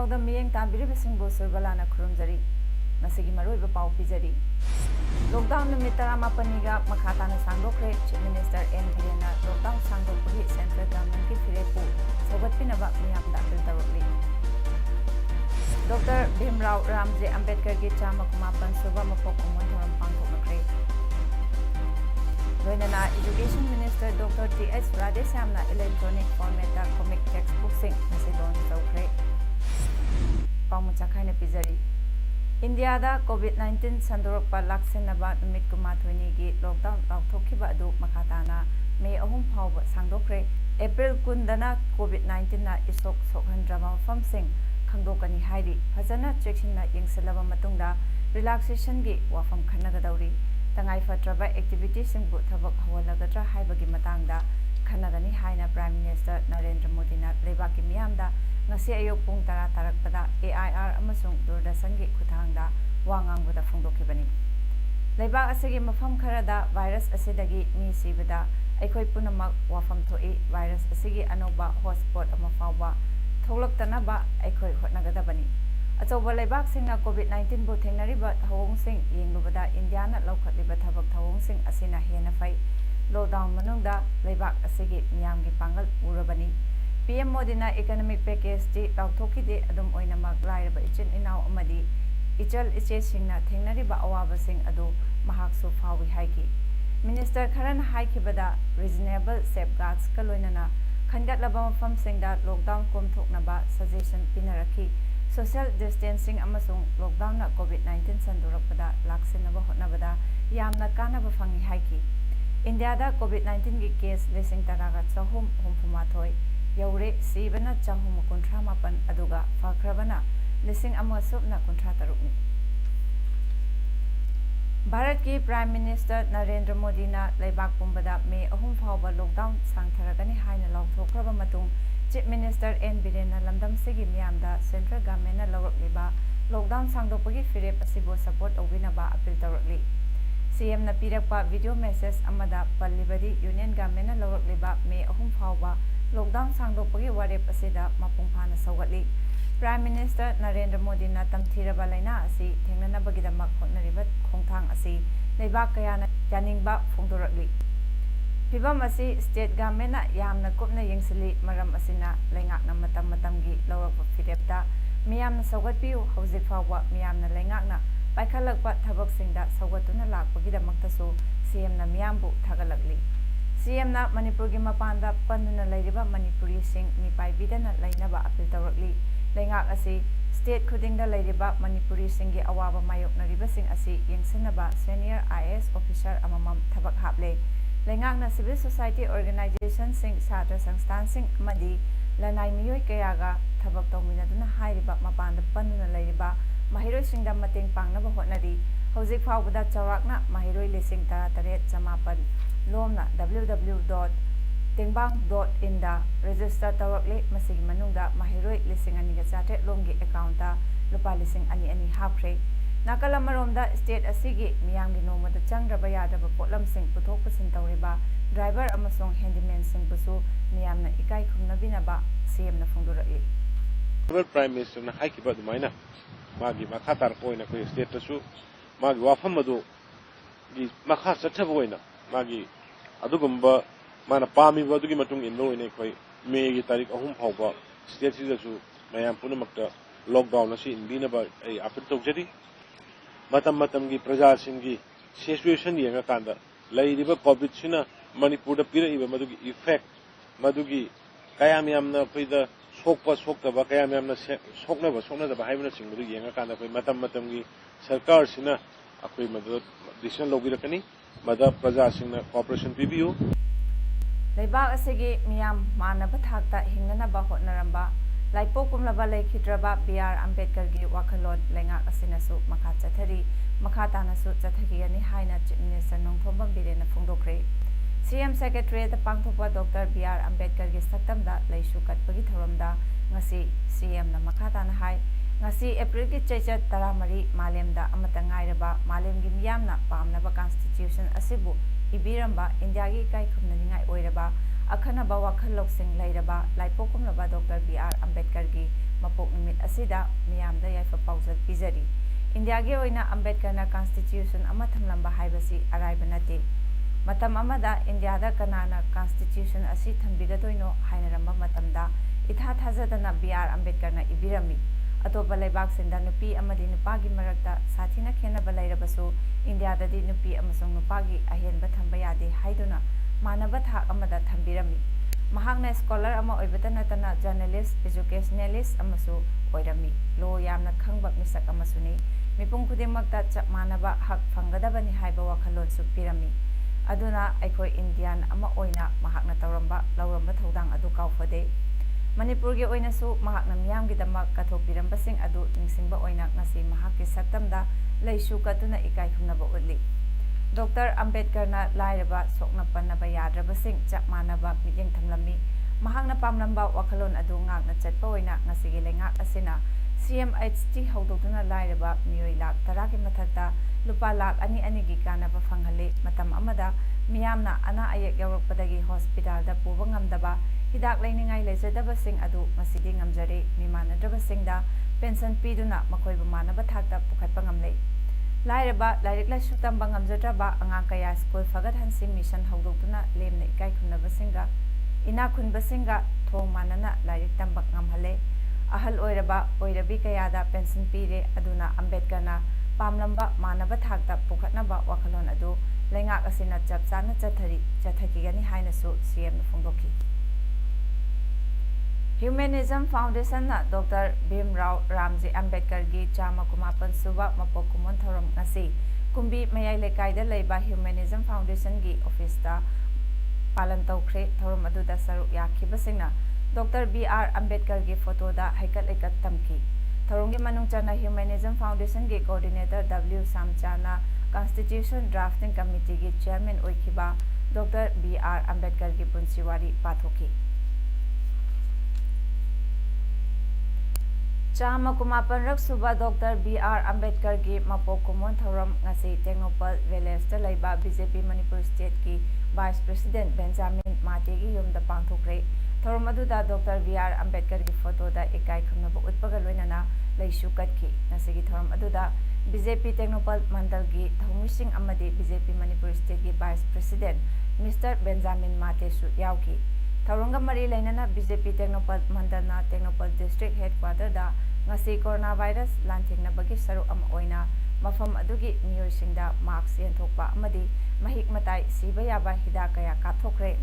Paodam miyeng tabiribasingbo Surbala na kurumjari masigi maroiba pau pijari lockdown numit 18 makata na sangdokre Chief Minister N Birena lockdown sangdokpagi central government ki firepu sogatpinaba miyamda apil tawakli Dr. Bhimrao Ramji Ambedkar ki chama kumapan suba mapok umon thoram pangthoknakre Loinana Education Minister Dr. T.S. Radhesamna electronic format da comic textbook sing nasidon tawkre Pamuchakai Pizari India da COVID-19 Sandorpa Laksenaba Numit Kumathwini lockdown Lautokiba Adu Makatana May Ahum Pau Sandokre April Kundana COVID-19 na Isok Sokhandrama Famsing Kangdokani Haidi Hazana Chection na Yingsalaba Matunda Relaxation Gi Wafam Kanagadauri Tangai Fatraba Activities in Buthabak Hawalagatra Haibagi Matanga Kanagani Haina Prime Minister Narendra Modi na Lebaki Miamda ngasi ayok pung tara tarakpada AIR amasung Doordarshan-gi khuthangda wa ngangbuda phongdokibani leibak asigi mafam kharada virus asidagi mi sibada aikoi punamak wafam thoi virus asigi anoba hotspot ama fawba tholaktanaba aikoi hotnagadabani achoba leibak singna COVID-19 bu thengnariba thawong sing yenglubada India na laukhatliba thabak thawong sing asina hena fai lockdown manungda leibak asigi miyamgi pangal urabani PM Modi na economic package di Lautoki de Adum Oinamak Lairaba Ichin Inao Amadi Ichal Iche Singna Thengnariba Awaba Sing Adu Mahaksu Fawi Haiki Minister Karan Haikibada Reasonable Safeguards Kaloinana Khangatlaba Mafam Singda Lockdown Komthoknaba Suggestion Pinaraki Social Distancing Amasung Lockdown na COVID-19 Sandorakpada Laksinaba Hotnabada Yamna Kanaba Fangi Haiki India da COVID-19 gi case lising taraga chahum humfumathoi Yaure Sibana Chahum Kuntra Mapan Aduga Fakrabana Lising Amasubna Kuntra Tarukni Bharat ki Prime Minister Narendra Modi na Leibak Pumbada May Ahum Fawba Lockdown Sangtharagani Haina Lauthokraba Matung Chief Minister N Birena Lamdam Sigi Miyamda Central Government na Lawrakliba Lockdown Sangdokpagi Firep Asibo Support Awinaba Appeal Tawrakli CM na pirakpa video message amada Pallibadi Union Government na Lawrakliba May Ahum Fawba Lockdown Sangdokpagi warep asida mapungphana sawgatli Prime Minister Narendra Modi na tamthiraba laina asi thengnanabagidamak hotnariba khongthang asi leibak kayana yaningba phongdorakli Fibam asi state government na yamna kupna yengsili maram asina leingakna matamgi lawrakpa firepta miyamna sawgatpiu hauzik fawba miyamna leingakna paikhalakpa thabaksingda sawgatuna lakpagidamaktasu CM na miyambu thagalakli CM na Manipur gi mapanda panduna lairiba Manipuri sing mipai bidana lainaba appeal tawrakli leingak asi state khudingda lairiba Manipuri sing gi awaba mayoknariba sing asi yengsinaba senior IAS officer amamam thabak haple leingak na civil society organization sing satra sangstan sing amadi lanai miyoi kayaga thabak tawminaduna hairiba mapanda panduna lairiba mahiroi singda mateng pangnaba hotnari hojik fawbada chawrakna mahiroi lising 18,800 Lomna www.tingbang.in da register tawrakle masigi manungda mahiroi lising ani ga chate lomgi account ta lupa lising ani hapre nakala maromda state asigi miyamgi nomada changraba yadaba potlam sing puthok pusin tawriba driver amasong handyman sing busu miyamna ikai khumnabinaba CM na phongdorakli Prime Minister na haikiba dumaina magi makhatar koina ko state tasu magi wafam adu gi makha chathaba koina magi adugumba mana pami badugi matung inlo ine koi May gi tarik ahum phawba state sidasu mayam punamakta lockdown asi inbina ba ai apil tawjari matam gi praja singi situation yenga kanda lairiba covid sina manipur da pira iba madugi effect madugi kayam yamna koida sokta ba kayam yamna sokna da haibna singbu yenga kanda koi matam gi sarkar sina akoi madu decision logirakani Mada Praja Singna Cooperation PBU Leibak asigi miyam manaba thakta hingnanaba hotnaramba ꯂꯥꯏꯄꯣꯛꯀꯨꯝꯂꯕ ꯂꯩꯈꯤꯗ꯭ꯔꯕ B.R. ꯑꯝꯕꯦꯗꯀꯔꯒꯤ ꯋꯥꯈꯜꯂꯣꯟ ꯂꯩꯉꯥꯛ ꯑꯁꯤꯅꯁꯨ ꯃꯈꯥ ꯆꯠꯊꯔꯤ, ꯃꯈꯥ ꯇꯥꯅꯁꯨ ꯆꯠꯊꯈꯤꯒꯅꯤ ꯍꯥꯏꯅ chief minister Nongthombam ꯕꯤꯔꯦꯟꯅ ꯐꯣꯡꯗꯣꯛꯈ꯭ꯔꯦ꯫ CM ꯁꯦꯀ꯭ꯔꯦꯇꯔꯤꯌꯦꯠꯇ ꯄꯥꯡꯊꯣꯛꯄ doctor B.R. ꯑꯝꯕꯦꯗꯀꯔꯒꯤ ꯁꯛꯇꯝꯗ ꯂꯩꯁꯨ ꯀꯠꯄꯒꯤ ꯊꯧꯔꯝꯗ ꯉꯁꯤ CMꯅ ꯃꯈꯥ ꯇꯥꯅ ꯍꯥꯏ, ꯉꯁꯤ ꯑꯦꯄ꯭ꯔꯤꯜꯒꯤ ꯆꯩꯆꯠ 13 ꯃꯥꯂꯦꯝꯗ ꯑꯃꯠꯇ ꯉꯥꯏꯔꯕ ꯃꯥꯂꯦꯝꯒꯤ ꯃꯤꯌꯥꯝꯅ ꯄꯥꯝꯅꯕ ꯀꯟꯁꯇꯤꯇ꯭ꯌꯨꯁꯟ ꯑꯁꯤꯕꯨ ꯏꯕꯤꯔꯝꯕ ꯏꯟꯗꯤꯌꯥꯒꯤ ꯏꯀꯥꯏꯈꯨꯝꯅꯅꯤꯡꯉꯥꯏ ꯑꯣꯏꯔꯕ ꯑꯈꯟꯅꯕ ꯋꯥꯈꯜ ꯂꯧꯁꯤꯡ ꯂꯩꯔꯕ ꯂꯥꯏꯄꯣꯛꯀꯨꯝꯂꯕ ꯗꯣꯛꯇꯔ B.R. ꯑꯝꯕꯦꯗꯀꯔꯒꯤ ꯃꯄꯣꯛ ꯅꯨꯃꯤꯠ ꯑꯁꯤꯗ ꯃꯤꯌꯥꯝꯗ ꯌꯥꯏꯐ ꯄꯥꯎꯖꯦꯜ ꯄꯤꯖꯔꯤ꯫ ꯏꯟꯗꯤꯌꯥꯒꯤ ꯑꯣꯏꯅ ꯑꯝꯕꯦꯗꯀꯔꯅ ꯀꯟꯁꯇꯤꯇ꯭ꯌꯨꯁꯟ ꯑꯃ ꯊꯝꯂꯝꯕ ꯍꯥꯏꯕꯁꯤ ꯑꯔꯥꯏꯕ ꯅꯠꯇꯦ꯫ ꯃꯇꯝ ꯑꯃꯗ ꯏꯟꯗꯤꯌꯥꯗ ꯀꯅꯥꯅ ꯀꯟꯁꯇꯤꯇ꯭ꯌꯨꯁꯟ ꯑꯁꯤ ꯊꯝꯕꯤꯒꯗꯣꯏꯅꯣ ꯍꯥꯏꯅꯔꯝꯕ ꯃꯇꯝꯗ ꯏꯊꯥ ꯊꯥꯖꯗꯅ B.R. ꯑꯝꯕꯦꯗꯀꯔꯅ ꯏꯕꯤꯔꯝꯃꯤ꯫ ꯑꯇꯣꯞꯄ ꯂꯩꯕꯥꯛꯁꯤꯡꯗ ꯅꯨꯄꯤ ꯑꯃꯗꯤ ꯅꯨꯄꯥꯒꯤ ꯃꯔꯛꯇ ꯁꯥꯊꯤꯅ ꯈꯦꯟꯅꯕ ꯂꯩꯔꯕꯁꯨ ꯏꯟꯗꯤꯌꯥꯗꯗꯤ ꯅꯨꯄꯤ ꯑꯃꯁꯨꯡ ꯅꯨꯄꯥꯒꯤ ꯑꯍꯦꯟꯕ ꯊꯝꯕ ꯌꯥꯗꯦ ꯍꯥꯏꯗꯨꯅ ꯃꯥꯟꯅꯕ ꯊꯥꯛ ꯑꯃꯗ ꯊꯝꯕꯤꯔꯝꯃꯤ꯫ ꯃꯍꯥꯛꯅ ꯁ꯭ꯀꯣꯂꯔ ꯑꯃ ꯑꯣꯏꯕꯇ ꯅꯠꯇꯅ ꯖꯔꯅꯦꯂꯤꯁꯠ, ꯑꯦꯖꯨꯀꯦꯁꯅꯦꯂꯤꯁꯠ ꯑꯃꯁꯨ ꯑꯣꯏꯔꯝꯃꯤ꯫ ꯂꯣ ꯌꯥꯝꯅ ꯈꯪꯕ ꯃꯤꯁꯛ ꯑꯃꯁꯨꯅꯤ꯫ ꯃꯤꯄꯨꯝ ꯈꯨꯗꯤꯡꯃꯛꯇ ꯆꯞ ꯃꯥꯟꯅꯕ ꯍꯛ ꯐꯪꯒꯗꯕꯅꯤ ꯍꯥꯏꯕ ꯋꯥꯈꯜꯂꯣꯟꯁꯨ ꯄꯤꯔꯝꯃꯤ꯫ ꯑꯗꯨꯅ ꯑꯩꯈꯣꯏ ꯏꯟꯗꯤꯌꯟ ꯑꯃ ꯑꯣꯏꯅ ꯃꯍꯥꯛꯅ ꯂꯧꯔꯝꯕ ꯊꯧꯗꯥꯡ ꯑꯗꯨ ꯀꯥꯎꯐꯗꯦ꯫ ꯃꯅꯤꯄꯨꯔꯒꯤ ꯑꯣꯏꯅꯁꯨ ꯃꯍꯥꯛꯅ ꯃꯤꯌꯥꯝꯒꯤꯗꯃꯛ ꯀꯠꯊꯣꯛꯄꯤꯔꯝꯕꯁꯤꯡ ꯑꯗꯨ ꯅꯤꯡꯁꯤꯡꯕ ꯑꯣꯏꯅ ꯉꯁꯤ ꯃꯍꯥꯛꯀꯤ ꯁꯛꯇꯝꯗ ꯂꯩꯁꯨ ꯀꯠꯇꯨꯅ ꯏꯀꯥꯏ ꯈꯨꯝꯅꯕ ꯎꯠꯂꯤ꯫ ꯗꯣꯛꯇꯔ ꯑꯝꯕꯦꯗꯀꯔꯅ ꯂꯥꯏꯔꯕ, ꯁꯣꯛꯅ ꯄꯟꯅꯕ ꯌꯥꯗ꯭ꯔꯕꯁꯤꯡ ꯆꯞ ꯃꯥꯟꯅꯕ ꯃꯤꯠꯌꯦꯡ ꯊꯝꯂꯝꯃꯤ꯫ ꯃꯍꯥꯛꯅ ꯄꯥꯝꯂꯝꯕ ꯋꯥꯈꯜꯂꯣꯟ ꯑꯗꯨ ꯉꯥꯛꯅ ꯆꯠꯄ ꯑꯣꯏꯅ ꯉꯁꯤꯒꯤ ꯂꯩꯉꯥꯛ ꯑꯁꯤꯅ CMHT ꯍꯧꯗꯣꯛꯇꯨꯅ ꯂꯥꯏꯔꯕ ꯃꯤꯑꯣꯏ ꯂꯥꯈ 10ꯒꯤ ꯃꯊꯛꯇ ꯂꯨꯄꯥ ꯂꯥꯈ 2,2ꯒꯤ ꯀꯥꯟꯅꯕ ꯐꯪꯍꯜꯂꯤ꯫ ꯃꯇꯝ ꯑꯃꯗ ꯃꯤꯌꯥꯝꯅ ꯑꯅꯥ ꯑꯌꯦꯛ ꯌꯥꯎꯔꯛꯄꯗꯒꯤ ꯍꯣꯁꯄꯤꯇꯥꯜꯗ ꯄꯨꯕ ꯉꯝꯗꯕ, ꯍꯤꯗꯥꯛ ꯂꯩꯅꯤꯡꯉꯥꯏ ꯂꯩꯖꯗꯕꯁꯤꯡ ꯑꯗꯨ ꯉꯁꯤꯗꯤ ꯉꯝꯖꯔꯦ꯫ ꯃꯤꯃꯥꯟꯅꯗ꯭ꯔꯕꯁꯤꯡꯗ ꯄꯦꯟꯁꯟ ꯄꯤꯗꯨꯅ ꯃꯈꯣꯏꯕꯨ ꯃꯥꯟꯅꯕ ꯊꯥꯛꯇ ꯄꯨꯈꯠꯄ ꯉꯝꯂꯦ꯫ ꯂꯥꯏꯔꯕ, ꯂꯥꯏꯔꯤꯛ ꯂꯥꯏꯁꯨ ꯇꯝꯕ ꯉꯝꯖꯗ꯭ꯔꯕ ꯑꯉꯥꯡ ꯀꯌꯥ ꯁ꯭ꯀꯨꯜ ꯐꯒꯠꯍꯟꯁꯤ ꯃꯤꯁꯟ ꯍꯧꯗꯣꯛꯇꯨꯅ ꯂꯦꯝꯅ ꯏꯀꯥꯏ ꯈꯨꯝꯅꯕꯁꯤꯡꯒ ꯏꯅꯥꯛ ꯈꯨꯟꯕꯁꯤꯡꯒ ꯊꯣꯡ ꯃꯥꯟꯅꯅ ꯂꯥꯏꯔꯤꯛ ꯇꯝꯕ ꯉꯝꯍꯜꯂꯦ꯫ ꯑꯍꯜ ꯑꯣꯏꯔꯕ, ꯑꯣꯏꯔꯕꯤ ꯀꯌꯥꯗ ꯄꯦꯟꯁꯟ ꯄꯤꯔꯦ꯫ ꯑꯗꯨꯅ ꯑꯝꯕꯦꯗꯀꯔꯅ ꯄꯥꯝꯂꯝꯕ ꯃꯥꯟꯅꯕ ꯊꯥꯛꯇ ꯄꯨꯈꯠꯅꯕ ꯋꯥꯈꯜꯂꯣꯟ ꯑꯗꯨ ꯂꯩꯉꯥꯛ ꯑꯁꯤꯅ ꯆꯞ ꯆꯥꯅ ꯆꯠꯊꯈꯤꯒꯅꯤ ꯍꯥꯏꯅꯁꯨ CMꯅ ꯐꯣꯡꯗꯣꯛꯈꯤ꯫ ꯍ꯭ꯌꯨꯃꯦꯅꯤꯖꯝ ꯐꯥꯎꯟꯗꯦꯁꯟꯅ ꯗꯣꯛꯇꯔ ꯚꯤꯝꯔꯥꯎ ꯔꯥꯝꯖꯤ ꯑꯝꯕꯦꯗꯀꯔꯒꯤ 119 ꯁꯨꯕ ꯃꯄꯣꯛ ꯀꯨꯝꯑꯣꯟ ꯊꯧꯔꯝ ꯉꯁꯤ ꯀꯨꯝꯕꯤ ꯃꯌꯥꯏ ꯂꯩꯀꯥꯏꯗ ꯂꯩꯕ ꯍ꯭ꯌꯨꯃꯦꯅꯤꯖꯝ ꯐꯥꯎꯟꯗꯦꯁꯟꯒꯤ ꯑꯣꯐꯤꯁꯇ ꯄꯥꯂꯟ ꯇꯧꯈ꯭ꯔꯦ꯫ ꯊꯧꯔꯝ ꯑꯗꯨꯗ ꯁꯔꯨꯛ yakhibasingna ꯗꯣꯛꯇꯔ B.R. ꯑꯝꯕꯦꯗꯀꯔꯒꯤ ꯐꯣꯇꯣꯗ ꯍꯩꯀꯠ ꯂꯩꯀꯠ ꯇꯝꯈꯤ꯫ ꯊꯧꯔꯝꯒꯤ ꯃꯅꯨꯡ ꯆꯟꯅ ꯍ꯭ꯌꯨꯃꯦꯅꯤꯖꯝ ꯐꯥꯎꯟꯗꯦꯁꯟꯒꯤ coordinator W. ꯁꯥꯝꯆꯥꯅ constitution drafting ꯀꯃꯤꯇꯤꯒꯤ chairman ꯑꯣꯏꯈꯤꯕ ꯗꯣꯛꯇꯔ B.R. ꯑꯝꯕꯦꯗꯀꯔꯒꯤ ꯄꯨꯟꯁꯤ ꯋꯥꯔꯤ ꯄꯥꯊꯣꯛꯈꯤ꯫ 119ꯔꯛ ꯁꯨꯕ ꯗꯣꯛꯇꯔ B.R. ꯑꯝꯕꯦꯗꯀꯔꯒꯤ ꯃꯄꯣꯛ ꯀꯨꯝꯑꯣꯟ ꯊꯧꯔꯝ ꯉꯁꯤ ꯇꯦꯡꯅꯧꯄꯜ ꯚꯤꯂꯦꯖꯇ ꯂꯩꯕ BJP ꯃꯅꯤꯄꯨꯔ ꯁ꯭ꯇꯦꯠꯀꯤ ꯚꯥꯏꯁ ꯄ꯭ꯔꯦꯁꯤꯗꯦꯟꯠ ꯕꯦꯟꯖꯥꯃꯤꯟ ꯃꯥꯇꯦꯒꯤ ꯌꯨꯝꯗ ꯄꯥꯡꯊꯣꯛꯈ꯭ꯔꯦ꯫ ꯊꯧꯔꯝ ꯑꯗꯨꯗ ꯗꯣꯛꯇꯔ B.R. ꯑꯝꯕꯦꯗꯀꯔꯒꯤ ꯐꯣꯇꯣꯗ ꯏꯀꯥꯏ ꯈꯨꯝꯅꯕ ꯎꯠꯄꯒ ꯂꯣꯏꯅꯅ ꯂꯩꯁꯨ ꯀꯠꯈꯤ꯫ ꯉꯁꯤꯒꯤ ꯊꯧꯔꯝ ꯑꯗꯨꯗ BJP ꯇꯦꯡꯅꯧꯄꯜ ꯃꯟꯗꯜꯒꯤ ꯊꯧꯃꯤꯁꯤꯡ ꯑꯃꯗꯤ BJP ꯃꯅꯤꯄꯨꯔ ꯁ꯭ꯇꯦꯠꯀꯤ ꯚꯥꯏꯁ ꯄ꯭ꯔꯦꯁꯤꯗꯦꯟꯠ ꯃꯤꯁꯇꯔ ꯕꯦꯟꯖꯥꯃꯤꯟ ꯃꯥꯇꯦꯁꯨ ꯌꯥꯎꯈꯤ꯫ ꯊꯧꯔꯝꯒ ꯃꯔꯤ ꯂꯩꯅꯅ BJP ꯇꯦꯡꯅꯧꯄꯜ ꯃꯟꯗꯜꯅ ꯇꯦꯡꯅꯧꯄꯜ ꯗꯤꯁꯇ꯭ꯔꯤꯛꯠ ꯍꯦꯗꯀ꯭ꯋꯥꯇꯔꯗ ꯉꯁꯤ ꯀꯣꯔꯣꯅꯥ ꯚꯥꯏꯔꯁ ꯂꯥꯟꯊꯦꯡꯅꯕꯒꯤ ꯁꯔꯨꯛ ꯑꯃ ꯑꯣꯏꯅ ꯃꯐꯝ ꯑꯗꯨꯒꯤ ꯃꯤꯑꯣꯏꯁꯤꯡꯗ ꯃꯥꯛꯁ ꯌꯦꯟꯊꯣꯛꯄ ꯑꯃꯗꯤ ꯃꯍꯤꯛ ꯃꯇꯥꯏ ꯁꯤꯕ ꯌꯥꯕ ꯍꯤꯗꯥꯛ kaya ꯀꯥꯞꯊꯣꯛꯈ꯭ꯔꯦ꯫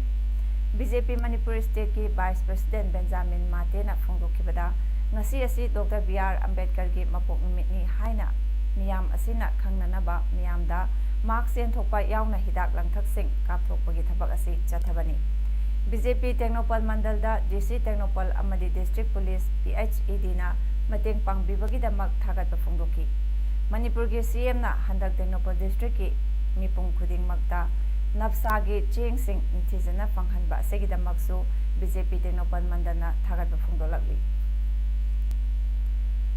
BJP ꯃꯅꯤꯄꯨꯔ ꯁ꯭ꯇꯦꯠꯀꯤ ꯚꯥꯏꯁ ꯄ꯭ꯔꯦꯁꯤꯗꯦꯟꯠ ꯕꯦꯟꯖꯥꯃꯤꯟ ꯃꯥꯇꯦꯅ ꯐꯣꯡꯗꯣꯛꯈꯤꯕꯗ ꯉꯁꯤ ꯑꯁꯤ ꯗꯣꯛꯇꯔ B.R. ꯑꯝꯕꯦꯗꯀꯔꯒꯤ ꯃꯄꯣꯛ ꯅꯨꯃꯤꯠꯅꯤ ꯍꯥꯏꯅ ꯃꯤꯌꯥꯝ ꯑꯁꯤꯅ ꯈꯪꯅꯅꯕ ꯃꯤꯌꯥꯝꯗ ꯃꯥꯛꯁ ꯌꯦꯟꯊꯣꯛꯄ ꯌꯥꯎꯅ ꯍꯤꯗꯥꯛ ꯂꯥꯡꯊꯛꯁꯤꯡ ꯀꯥꯞꯊꯣꯛꯄꯒꯤ ꯊꯕꯛ ꯑꯁꯤ ꯆꯠꯊꯕꯅꯤ꯫ BJP ꯇꯦꯡꯅꯧꯄꯜ ꯃꯟꯗꯜꯗ DC ꯇꯦꯡꯅꯧꯄꯜ ꯑꯃꯗꯤ ꯗꯤꯁꯇ꯭ꯔꯤꯛꯠ ꯄꯨꯂꯤꯁ PHEDꯅ ꯃꯇꯦꯡ ꯄꯥꯡꯕꯤꯕꯒꯤꯗꯃꯛ ꯊꯥꯒꯠꯄ ꯐꯣꯡꯗꯣꯛꯈꯤ꯫ ꯃꯅꯤꯄꯨꯔꯒꯤ CMꯅ ꯍꯟꯗꯛ ꯇꯦꯡꯅꯧꯄꯜ ꯗꯤꯁꯇ꯭ꯔꯤꯛꯠꯀꯤ ꯃꯤꯄꯨꯝ ꯈꯨꯗꯤꯡꯃꯛꯇ ꯅꯞꯁꯥꯒꯤ ꯆꯦꯡꯁꯤꯡ ꯅꯤꯡꯊꯤꯖꯅ ꯐꯪꯍꯟꯕ ꯑꯁꯤꯒꯤꯗꯃꯛꯁꯨ BJP ꯇꯦꯡꯅꯧꯄꯜ ꯃꯟꯗꯜꯅ ꯊꯥꯒꯠꯄ ꯐꯣꯡꯗꯣꯛꯂꯛꯂꯤ꯫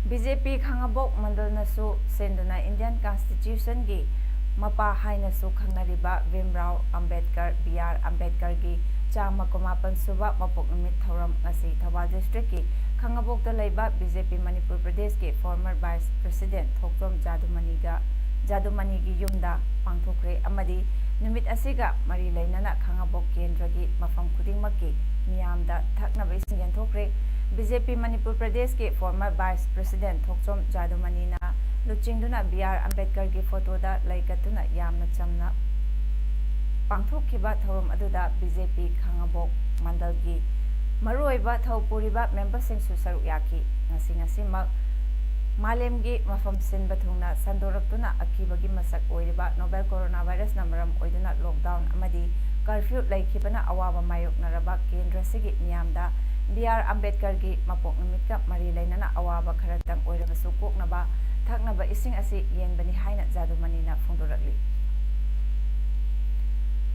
BJP ꯈꯥꯡꯉꯕꯣꯛ ꯃꯟꯗꯜꯅꯁꯨ ꯁꯤꯟꯗꯨꯅ ꯏꯟꯗꯤꯌꯟ ꯀꯟꯁꯇꯤꯇ꯭ꯌꯨꯁꯟꯒꯤ ꯃꯄꯥ ꯍꯥꯏꯅꯁꯨ ꯈꯪꯅꯔꯤꯕ ꯚꯤꯝꯔꯥꯎ ꯑꯝꯕꯦꯗꯀꯔ B.R. ꯑꯝꯕꯦꯗꯀꯔꯒꯤ 119 ꯁꯨꯕ ꯃꯄꯣꯛ ꯅꯨꯃꯤꯠ ꯊꯧꯔꯝ ꯉꯁꯤ ꯊꯧꯕꯥꯜ ꯗꯤꯁꯇ꯭ꯔꯤꯛꯠꯀꯤ ꯈꯥꯡꯉꯕꯣꯛꯇ ꯂꯩꯕ BJP ꯃꯅꯤꯄꯨꯔ ꯄ꯭ꯔꯗꯦꯁꯀꯤ ꯐꯣꯔꯃꯔ ꯚꯥꯏꯁ ꯄ꯭ꯔꯦꯁꯤꯗꯦꯟꯠ ꯊꯣꯛꯆꯣꯝ ꯖꯥꯗꯨꯃꯅꯤꯒꯤ ꯌꯨꯝꯗ ꯄꯥꯡꯊꯣꯛꯈ꯭ꯔꯦ ꯑꯃꯗꯤ ꯅꯨꯃꯤꯠ ꯑꯁꯤꯒ ꯃꯔꯤ ꯂꯩꯅꯅ ꯈꯥꯡꯉꯕꯣꯛ ꯀꯦꯟꯗ꯭ꯔꯒꯤ ꯃꯐꯝ ꯈꯨꯗꯤꯡꯃꯛꯀꯤ ꯃꯤꯌꯥꯝꯗ ꯊꯛꯅꯕ ꯏꯁꯤꯡ ꯌꯦꯟꯊꯣꯛꯈ꯭ꯔꯦ꯫ BJP ꯃꯅꯤꯄꯨꯔ ꯄ꯭ꯔꯗꯦꯁꯀꯤ ꯐꯣꯔꯃꯔ ꯚꯥꯏꯁ ꯄ꯭ꯔꯦꯁꯤꯗꯦꯟꯠ ꯊꯣꯛꯆꯣꯝ ꯖꯥꯗꯨꯃꯅꯤꯅ ꯂꯨꯆꯤꯡꯗꯨꯅ B.R. ꯑꯝꯕꯦꯗꯀꯔꯒꯤ ꯐꯣꯇꯣꯗ ꯂꯩ ꯀꯠꯇꯨꯅ ꯌꯥꯝꯅ ꯆꯝꯅ ꯄꯥꯡꯊꯣꯛꯈꯤꯕ ꯊꯧꯔꯝ ꯑꯗꯨꯗ BJP ꯈꯥꯡꯉꯕꯣꯛ ꯃꯟꯗꯜꯒꯤ ꯃꯔꯨꯑꯣꯏꯕ ꯊꯧ ꯄꯨꯔꯤꯕ ꯃꯦꯝꯕꯔꯁꯤꯡꯁꯨ ꯁꯔꯨꯛ ꯌꯥꯈꯤ꯫ ꯉꯁꯤꯃꯛ ꯃꯥꯂꯦꯝꯒꯤ ꯃꯐꯝ ꯁꯤꯟꯕ ꯊꯨꯡꯅ ꯁꯟꯗꯣꯔꯛꯇꯨꯅ ꯑꯀꯤꯕꯒꯤ ꯃꯁꯛ ꯑꯣꯏꯔꯤꯕ ꯅꯣꯚꯦꯜ ꯀꯣꯔꯣꯅꯥ ꯚꯥꯏꯔꯁꯅ ꯃꯔꯝ ꯑꯣꯏꯗꯨꯅ ꯂꯣꯛꯗꯥꯎꯟ ꯑꯃꯗꯤ ꯀꯔꯐ꯭ꯌꯨ ꯂꯩꯈꯤꯕꯅ ꯑꯋꯥꯕ ꯃꯥꯌꯣꯛꯅꯔꯕ ꯀꯦꯟꯗ꯭ꯔ ꯑꯁꯤꯒꯤ ꯃꯤꯌꯥꯝꯗ B.R. Ambedkargi mapok numitka mari lainana awaba kharatang oirabasu koknaba thaknaba ising asi yenbani haina jadumanina phongdorakli.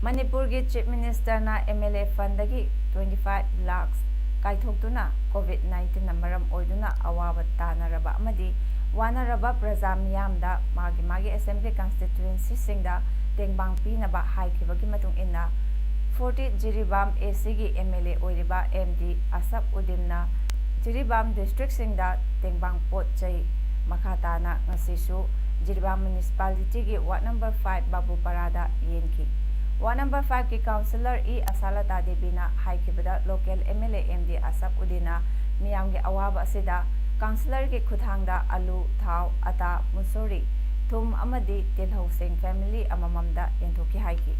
Manipurgi Chief Minister na MLA Fundagi 25 lakhs kaithokduna COVID-19 na maram oiduna awaba tanaraba amadi wanaraba praja miyamda magi assembly constituency singda tengbang pinaba haikibagi matung inna 40 Jiribam ACG MLA oiriba MD Asap Udimna Jiribam district singda tengbang pot chai makhatana ngasisu Jiribam municipality gi ward number 5 Babu Parada yenki. Ward number 5 ki councillor E Asalata Debina haikibada local MLA MD Asap Udina miyamge awaba asida councillor ki khuthangda alu thau ata musori thum amadi tilhau sing family amamamda yenthoki haiki.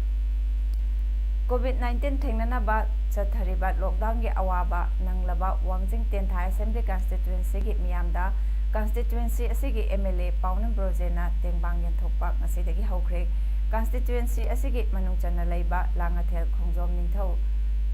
COVID-19 thengnanaba chathariba lockdown gi awaba nanglaba wangjing tenthai assembly constituency gi miyamda constituency asigi MLA Paodam Brojena tengbang yenthokpa ngasidagi haukhre. Constituency asigi manungchana leiba langathel khongjom ningthau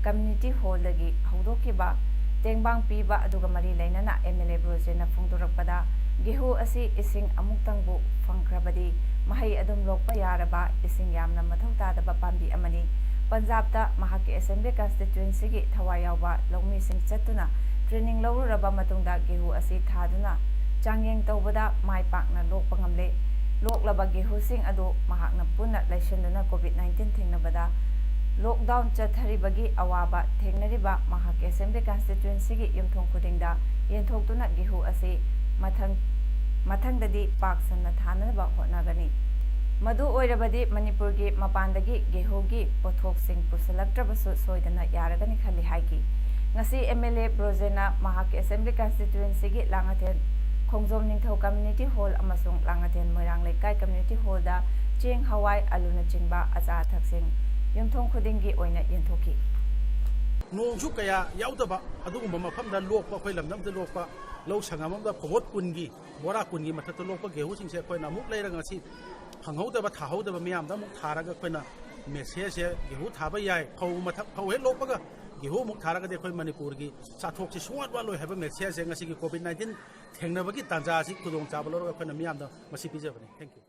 community hall dagi haudokiba tengbang piba aduga mari lainana MLA Brojena phongdorakpada gehu asi ising amuktangbu phangkrabadi mahai adum lokpa yaraba ising yamna mathau tadaba pambi amani Punjab ta mahaki assembly constituency gi thawayawba longmi sing chatuna training lawraba matungda gehu asi thaduna changyeng tawbada mai pakna lokpa ngamle loklaba gehu sing adu mahakna punna laishanduna COVID-19 thengnabada lockdown chathari awaba thengnariba mahaki assembly constituency gi yumthong khudingda yenthokduna gehu asi mathangdadi paksanna thanaba hotnagani madu oirabadi Manipur gi mapandagi gehu gi pothok sing pusalaktrabasu soidana yaragani khali haiki ngasi MLA Brojena mahaki assembly constituency gi langathen khongjom ningthau community hall amasung langathen moirang leikai community hall da cheng hawai aluna chingba acha thaksing yumthong khudingi oina yenthoki nongsu kaya yaudaba adugumba mafamda lokpa khoi lamdamda lokpa lau sangamamda phobot kungi bora kungi mathata lokpa gehu singse khoina muk leiranga si phanghaudaba thahaudaba miyamda muk tharaga khoina message gehu thaba yai phau mathak phau he lokpaga gehu muk tharaga de khoi Manipur gi chathok si suat wa loi haba message ngasi gi COVID-19 thengnabagi tanja si kudong chabalo khoina miyamda masi pijabani. Thank you.